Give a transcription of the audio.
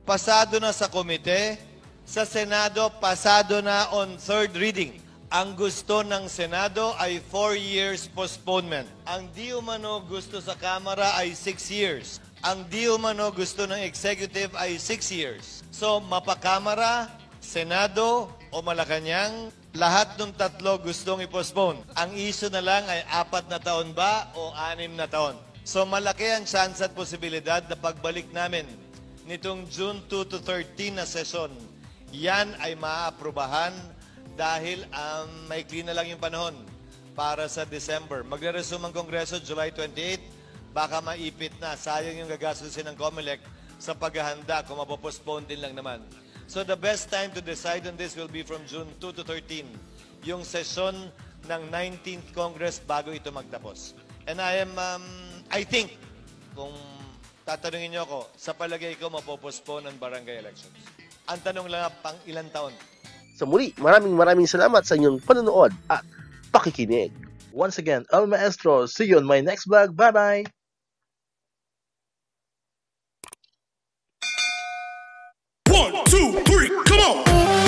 pasado na sa komite, sa Senado, pasado na on third reading. Ang gusto ng Senado ay 4 years postponement. Ang di umano gusto sa Kamara ay 6 years. Ang di umano gusto ng Executive ay 6 years. So, mapakamara, Senado o Malacanang, lahat ng tatlo gustong i-postpone. Ang issue na lang ay 4 na taon ba o 6 na taon. So, malaki ang chance at posibilidad na pagbalik namin nitong June 2 to 13 na session, yan ay maaprubahan dahil maikli na lang yung panahon para sa December. Magre-resume ang Kongreso July 28. Baka maipit na. Sayang yung gagastusin ng COMELEC sa paghahanda kung mapopostpone din lang naman. So the best time to decide on this will be from June 2 to 13, yung session ng 19th Congress bago ito magtapos. And I think, kung tatanungin niyo ako, sa palagay ko mapopostpone ang barangay elections. Ang tanong lang, pang ilang taon? Sa muli, maraming salamat sa inyong panonood at pakikinig. Once again, El Maestro. See you on my next vlog. Bye-bye! 1, 2, 3, come on!